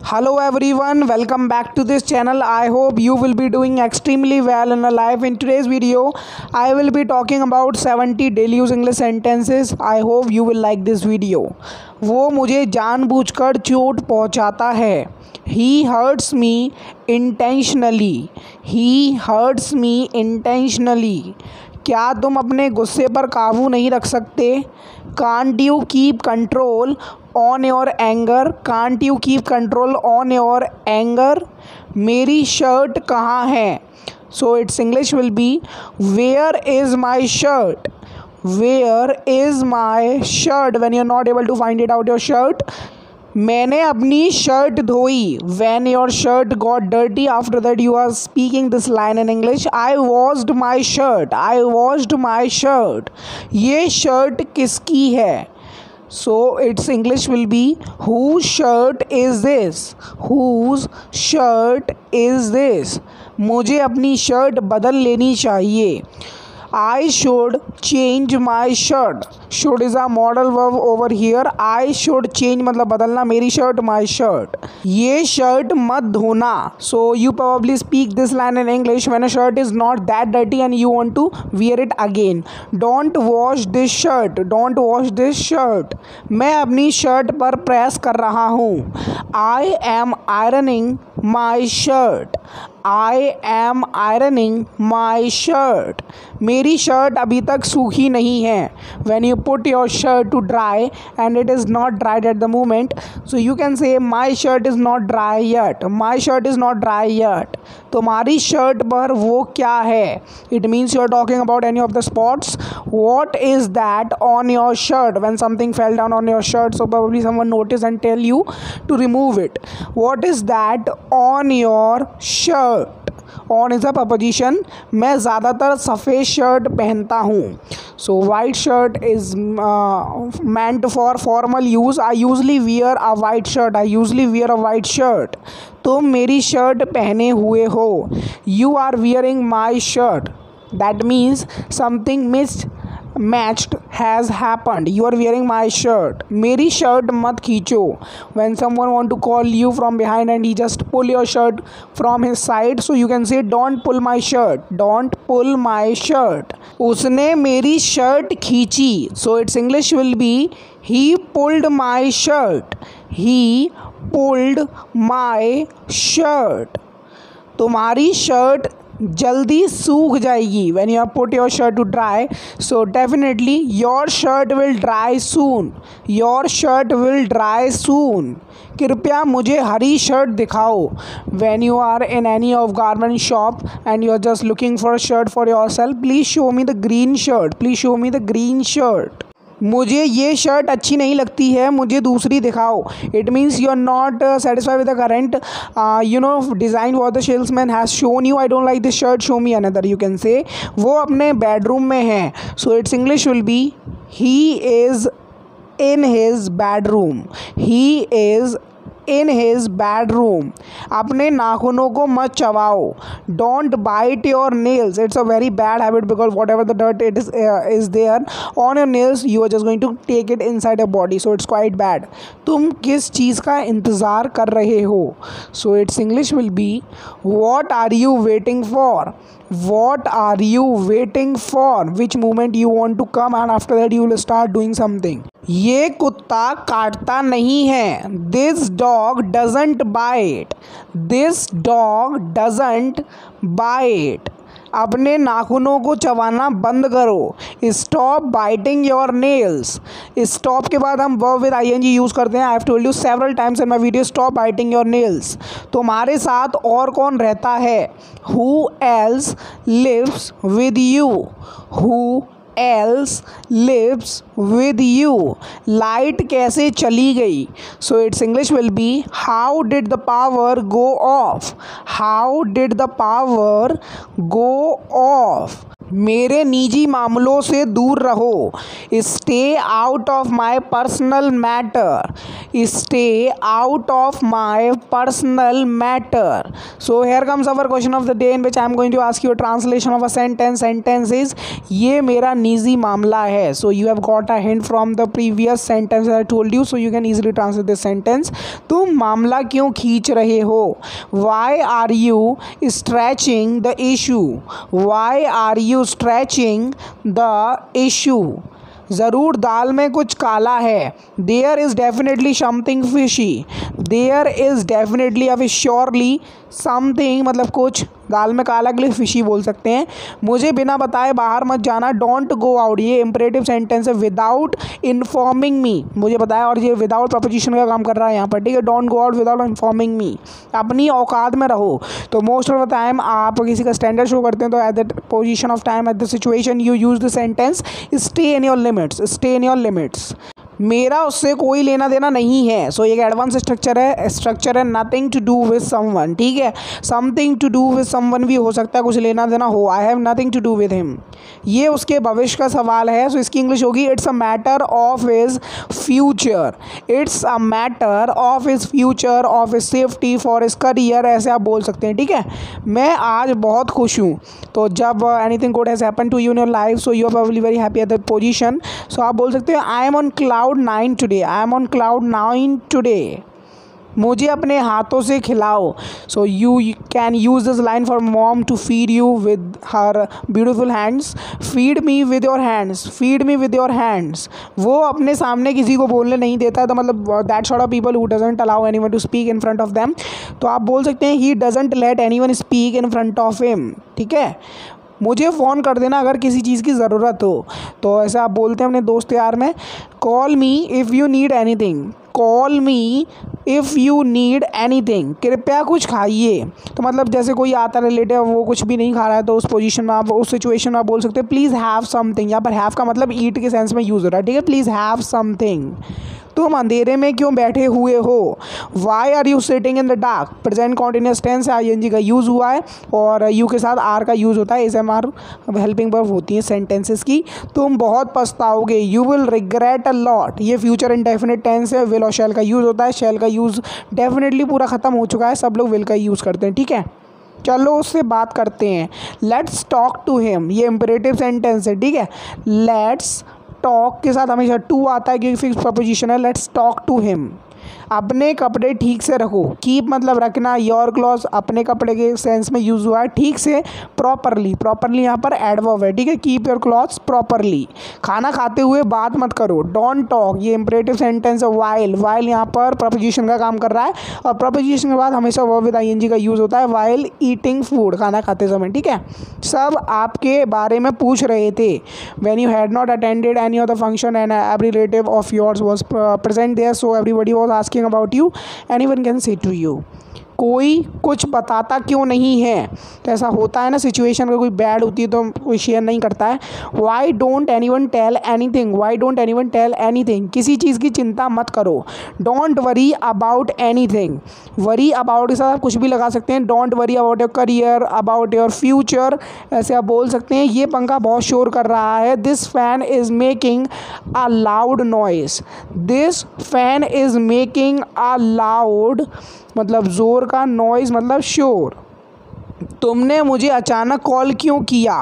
Hello everyone, welcome back to this channel. I hope you will be doing extremely well in your life. In today's video, I will be talking about 70 daily use English sentences. I hope you will like this video. वो मुझे जानबूझकर चोट पहुंचाता है. He hurts me intentionally. He hurts me intentionally. क्या तुम अपने गुस्से पर काबू नहीं रख सकते? Can't you keep control on your anger? Can't you keep control on your anger? मेरी शर्ट कहाँ है? So its English will be, where is my shirt? Where is my shirt? When you're not able to find it out your shirt. मैंने अपनी shirt धोई. When your shirt got dirty, after that you are speaking this line in English. I washed my shirt. I washed my shirt. ये shirt किसकी है? So its English will be, whose shirt is this? Whose shirt is this? मुझे अपनी shirt बदल लेनी चाहिए. I should change my shirt. Should is a modal verb over here. I should change मतलब बदलना. मेरी शर्ट my shirt. ये shirt मत धोना. So you probably speak this line in English when a shirt is not that dirty and you want to wear it again. Don't wash this shirt. Don't wash this shirt. मैं अपनी shirt पर press कर रहा हूँ. I am ironing my shirt. I am ironing my shirt. मेरी shirt अभी तक सूखी नहीं है. When you put your shirt to dry and it is not dried at the moment, so you can say my shirt is not dry yet. My shirt is not dry yet. तुम्हारी shirt पर वो क्या है? It means you are talking about any of the spots. What is that on your shirt? When something fell down on your shirt, so probably someone noticed and tell you to remove it. What is that on your shirt? On is a preposition. मैं ज़्यादातर सफ़ेद shirt पहनता हूँ. So white shirt is meant for formal use. I usually wear a white shirt. I usually wear a white shirt. तुम मेरी shirt पहने हुए हो. You are wearing my shirt. That means something mismatched has happened. You are wearing my shirt. मेरी shirt मत खींचो. When someone want to call you from behind and he just pull your shirt from his side, so you can say don't pull my shirt. Don't pull my shirt. उसने मेरी shirt खींची. So its English will be, he pulled my shirt. He pulled my shirt. तुम्हारी shirt जल्दी सूख जाएगी. When you have put your shirt to dry, so definitely your shirt will dry soon. Your shirt will dry soon. कृपया मुझे हरी shirt दिखाओ. When you are in any of garment shop and you are just looking for a shirt for yourself, please show me the green shirt. Please show me the green shirt. मुझे ये shirt अच्छी नहीं लगती है, मुझे दूसरी दिखाओ. It means you are not satisfied with the current design what the salesman has shown you. I don't like this shirt, show me another. You can say वो अपने बेडरूम में है. So its English will be, he is in his bedroom. He is in his bedroom. अपने नाखूनों को मत चबाओ. Don't bite your nails. It's a very bad habit because whatever the dirt it is there on your nails, you are just going to take it inside your body. So it's quite bad. तुम किस चीज़ का इंतज़ार कर रहे हो? So its English will be, what are you waiting for? What are you waiting for? Which moment you want to come and after that you will start doing something. ये कुत्ता काटता नहीं है. This dog doesn't bite. This dog doesn't bite. अपने नाखूनों को चबाना बंद करो. Stop biting your nails. Stop के बाद हम verb with ing यूज़ करते हैं. I have told you several times in my video, stop biting your nails. तुम्हारे साथ और कौन रहता है? Who else lives with you? Who else lives with you? Light कैसे चली गई? So its English will be, how did the power go off? How did the power go off? मेरे निजी मामलों से दूर रहो। Stay out of my personal matter. Stay out of my personal matter. So here comes our question of the day in which I am going to ask you translation of a sentence. Sentence is ये मेरा निजी मामला है। So you have got a hint from the previous sentence I told you, so you can easily translate this sentence. तुम मामला क्यों खींच रहे हो? Why are you stretching the issue? Why are you stretching the issue? ज़रूर दाल में कुछ काला है। There is definitely something fishy. There is definitely अब श्योरली समथिंग मतलब कुछ, दाल में काला के लिए फिशी बोल सकते हैं। मुझे बिना बताए बाहर मत जाना। डोंट गो आउट, ये इंपरेटिव सेंटेंस है। विदाउट इन्फॉर्मिंग मी, मुझे बताया, और ये विदाउट प्रपोजिशन का काम कर रहा है यहाँ पर, ठीक है। Don't go out without informing मी। अपनी औकात में रहो। तो मोस्ट ऑफ द टाइम आप किसी का स्टैंडर्ड शो करते हैं तो at the position of time, at the situation, you use the sentence stay in your limits. Stay in your limits. मेरा उससे कोई लेना देना नहीं है। सो एक एडवांस स्ट्रक्चर है। स्ट्रक्चर है nothing to do with someone, ठीक है। Something to do with someone भी हो सकता है, कुछ लेना देना हो। I have nothing to do with him. ये उसके भविष्य का सवाल है। सो इसकी इंग्लिश होगी it's a matter of his future. It's a matter of his future, of his safety, for his career, ऐसे आप बोल सकते हैं, ठीक है। मैं आज बहुत खुश हूँ। तो जब anything good has happen to you in your life, so you are probably very happy at that position. So आप बोल सकते हैं I am on cloud 9 today. I am on cloud 9 today. मुझे अपने हाथों से खिलाओ। So you can use this line for mom to feed you with her beautiful hands. Feed me with your hands. Feed me with your hands. वो अपने सामने किसी को बोलने नहीं देता है, तो मतलब that sort of people who doesn't allow anyone to speak in front of them. तो आप बोल सकते हैं he doesn't let anyone speak in front of him, ठीक है। मुझे फ़ोन कर देना अगर किसी चीज़ की ज़रूरत हो। तो ऐसा आप बोलते हैं अपने दोस्त यार में। Call me if you need anything. Call me if you need anything. कृपया कुछ खाइए। तो मतलब जैसे कोई आता रिलेटिव, वो कुछ भी नहीं खा रहा है, तो उस पोजीशन में आप, उस सिचुएशन में आप बोल सकते हैं प्लीज़ हैव समथिंग। यहाँ पर हैव का मतलब ईट के सेंस में यूज़ हो रहा है, ठीक है। Please have something. तुम अंधेरे में क्यों बैठे हुए हो? Why are you sitting in the dark. Present continuous tense है, ING का यूज़ हुआ है, और यू के साथ आर का यूज़ होता है। SMR हेल्पिंग वर्ब होती है सेंटेंसेस की। तुम बहुत पछताओगे। You will regret a lot. ये फ्यूचर इंडेफिनिट टेंस है। विल और शैल का यूज़ होता है। शैल का यूज़ डेफिनेटली पूरा ख़त्म हो चुका है, सब लोग विल का यूज़ करते हैं, ठीक है। चलो उससे बात करते हैं। Let's talk to him. ये इंपरेटिव सेंटेंस है, ठीक है। लेट्स टॉक के साथ हमेशा टू आता है क्योंकि फिक्स प्रपोजिशन है। Let's talk to him. अपने कपड़े ठीक से रखो। कीप मतलब रखना। योर क्लॉथ अपने कपड़े के सेंस में यूज़ हुआ है, ठीक से, प्रॉपरली। प्रॉपरली यहाँ पर एडवर्ब है, ठीक है। Keep your clothes properly. खाना खाते हुए बात मत करो। डोंट टॉक, ये इंपरेटिव सेंटेंस है। वाइल, वाइल यहाँ पर प्रपोजिशन का काम कर रहा है, और प्रपोजिशन के बाद हमेशा वर्ब विद ING का यूज़ होता है। वाइल ईटिंग फूड, खाना खाते समय, ठीक है। सब आपके बारे में पूछ रहे थे। When you had not attended any of the function and every relative of yours was present there, so everybody was asking about you, anyone can say to you। कोई कुछ बताता क्यों नहीं है? तो ऐसा होता है ना, सिचुएशन अगर कोई बैड होती है तो कोई शेयर नहीं करता है। Why don't anyone tell anything. Why don't anyone tell anything. किसी चीज़ की चिंता मत करो। Don't worry about anything. Worry about के साथ आप कुछ भी लगा सकते हैं। Don't worry about your career, about your future, ऐसे आप बोल सकते हैं। ये पंखा बहुत शोर कर रहा है। This fan is making a loud noise. This fan is making a loud मतलब ज़ोर का, नॉइज़ मतलब शोर। तुमने मुझे अचानक कॉल क्यों किया?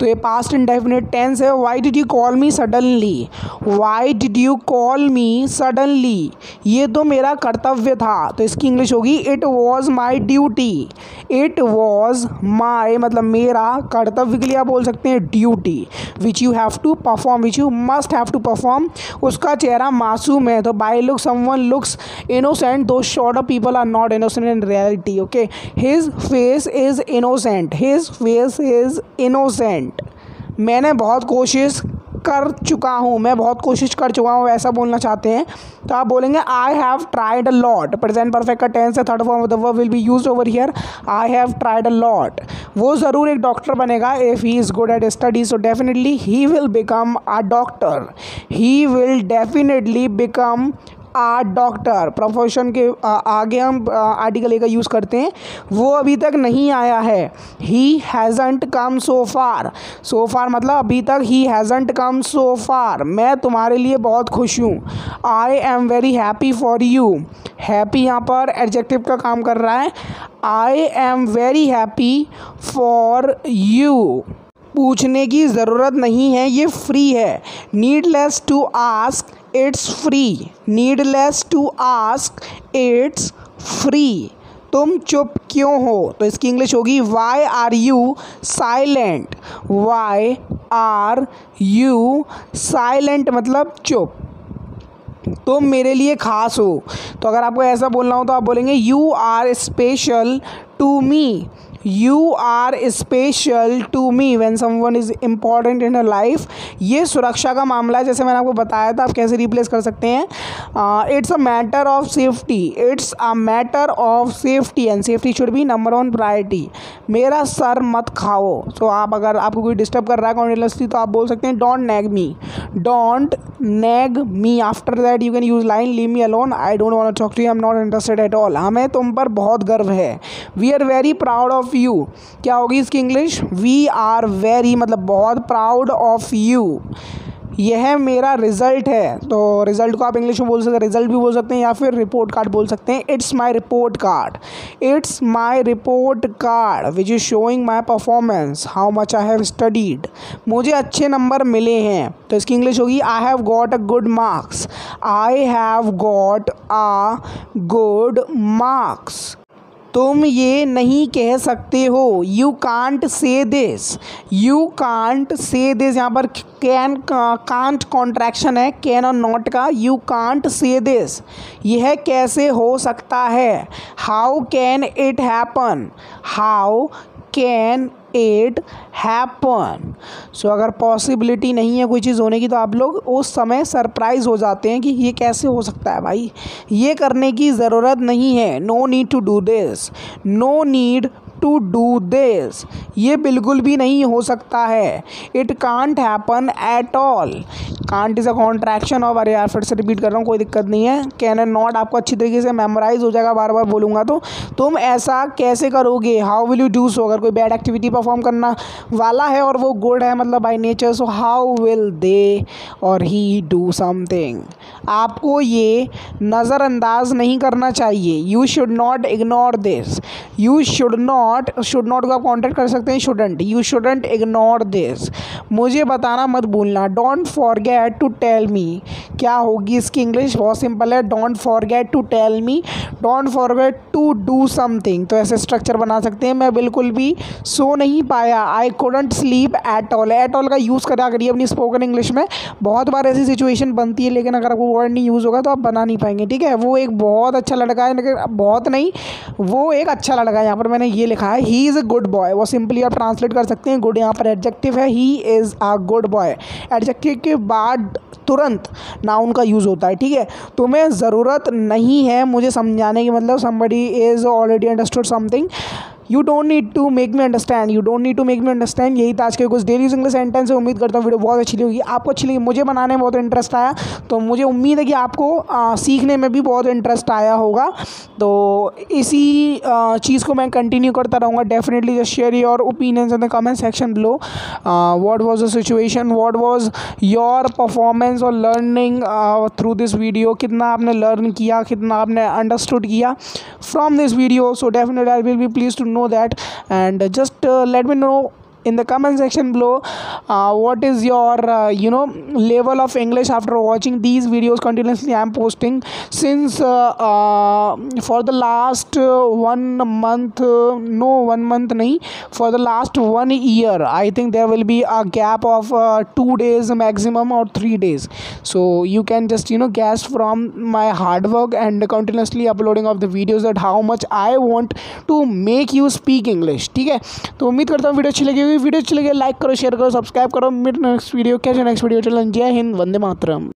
तो ये पास्ट इंडेफिनिट टेंस है। Why did you call me suddenly. Why did you call me suddenly. ये तो मेरा कर्तव्य था। तो इसकी इंग्लिश होगी it was my duty. It was my मतलब मेरा, कर्तव्य के लिए आप बोल सकते हैं duty, which you have to perform, which you must have to perform. उसका चेहरा मासूम है। तो by look someone looks innocent, though sort of people are not innocent in reality, okay. His face is innocent. His face is innocent. मैंने बहुत कोशिश कर चुका हूँ। मैं बहुत कोशिश कर चुका हूँ, ऐसा बोलना चाहते हैं तो आप बोलेंगे I have tried a lot. Present perfect का टेंस है। Third form of the verb will be used over here. I have tried a lot. वो ज़रूर एक डॉक्टर बनेगा if he is good at study, so definitely he will become a doctor. He will definitely become a doctor, profession के आगे हम article a का use करते हैं, वो अभी तक नहीं आया है। ही हैज़ंट कम सो फार, सो फार मतलब अभी तक, ही हैज़ंट कम सो फार, मैं तुम्हारे लिए बहुत खुश हूँ। I am very happy for you, happy यहाँ पर एडजेक्टिव का काम कर रहा है। I am very happy for you, पूछने की ज़रूरत नहीं है, ये फ्री है। Needless to ask, it's free, needless to ask, it's free. तुम चुप क्यों हो, तो इसकी इंग्लिश होगी why are you silent, why are you silent मतलब चुप। तुम मेरे लिए ख़ास हो, तो अगर आपको ऐसा बोलना हो तो आप बोलेंगे you are special to me, you are special to me when someone is important in a life. ये सुरक्षा का मामला है, जैसे मैंने आपको बताया था। आप कैसे रिप्लेस कर सकते हैं, it's a matter of safety, it's a matter of safety and safety should be number 1 priority. मेरा सर मत खाओ, तो आप अगर आपको कोई डिस्टर्ब कर रहा है कॉन्टिन्यूसली तो आप बोल सकते हैं don't nag me, don't nag me. After that you can use line leave me alone, I don't want to talk to you, I am not interested at all. हमें तुम पर बहुत गर्व है। We are very proud of you, क्या होगी इसकी English, we are very मतलब बहुत प्राउड ऑफ यू। यह मेरा रिजल्ट है, तो रिजल्ट को आप इंग्लिश में बोल सकते हैं, रिजल्ट भी बोल सकते हैं या फिर रिपोर्ट कार्ड बोल सकते हैं। It's my report card, it's my report card which is showing my performance, how much I have studied. मुझे अच्छे नंबर मिले हैं, तो इसकी इंग्लिश होगी I have got a good marks, I have got a good marks. तुम ये नहीं कह सकते हो, you can't say this, you can't say this, यहाँ पर कैन कांट कॉन्ट्रैक्शन है कैन और नॉट का, यू कांट से दिस, यह कैसे हो सकता है, how can it happen, how can it happen. So अगर पॉसिबिलिटी नहीं है कोई चीज़ होने की तो आप लोग उस समय सरप्राइज हो जाते हैं कि ये कैसे हो सकता है भाई, ये करने की ज़रूरत नहीं है, no need to do this, no need to do this, ये बिल्कुल भी नहीं हो सकता है। It can't happen at all, can't is a contraction of, अरे यार फिर से रिपीट कर रहा हूँ, कोई दिक्कत नहीं है। कैन एंड नॉट आपको अच्छी तरीके से मेमोराइज हो जाएगा, बार बार बोलूँगा तो। तुम ऐसा कैसे करोगे, how will you do so, अगर कोई बैड एक्टिविटी परफॉर्म करना वाला है और वो गुड है मतलब by nature, so how will they और ही डू समथिंग। आपको ये नज़रअंदाज नहीं करना चाहिए, you should not ignore this, you should not को आप कॉन्टेक्ट कर सकते हैं shouldn't, you shouldn't ignore this. मुझे बताना मत भूलना, don't forget to tell me, क्या होगी इसकी इंग्लिश, बहुत सिंपल है, don't forget to tell me, don't forget to do something. तो ऐसे स्ट्रक्चर बना सकते हैं, मैं बिल्कुल भी सो नहीं पाया, I couldn't sleep at all, at all का यूज़ करा करिए अपनी स्पोकन इंग्लिश में। बहुत बार ऐसी सिचुएशन बनती है, लेकिन अगर आपको वर्ड नहीं यूज़ होगा तो आप बना नहीं पाएंगे, ठीक है। वो एक बहुत अच्छा लड़का है, लेकिन बहुत नहीं, वो एक अच्छा लड़का है, यहाँ पर मैंने ये लिखा है he is a good boy, वो सिंपली आप ट्रांसलेट कर सकते हैं, गुड यहाँ पर एडजेक्टिव है, he is a good boy, adjective के बाद तुरंत नाउन का यूज़ होता है, ठीक है। तुम्हें ज़रूरत नहीं है मुझे समझाने की, मतलब somebody is already understood something, you don't need to make me understand, you don't need to make me understand. यही था आज के कुछ डेली इंग्लिश सेंटेंस है। उम्मीद करता हूँ वीडियो बहुत अच्छी लगी, आपको अच्छी लगी, मुझे बनाने में बहुत इंटरेस्ट आया, तो मुझे उम्मीद है कि आपको सीखने में भी बहुत इंटरेस्ट आया होगा। तो इसी चीज़ को मैं कंटिन्यू करता रहूँगा definitely. Just share your opinions in the comment section below, what was the situation, what was your performance और लर्निंग थ्रू दिस वीडियो, कितना आपने लर्न किया, कितना आपने अंडरस्टूड किया from this video. So definitely I will be please to know that, and just let me know in the comment section below what is your level of English after watching these videos continuously I am posting since for the last 1 month, no 1 month nahi, for the last 1 year I think there will be a gap of 2 days maximum or 3 days, so you can just guess from my hard work and continuously uploading of the videos that how much I want to make you speak English, ठीक है। तो उम्मीद करता हूँ video अच्छी लगी, video अच्छी लगी लाइक करो, शेयर करो, सब्सक्राइब करो। मेरे नेक्स्ट वीडियो, कैसे नेक्स्ट वीडियो चलन। जय हिंद, वंदे मातरम।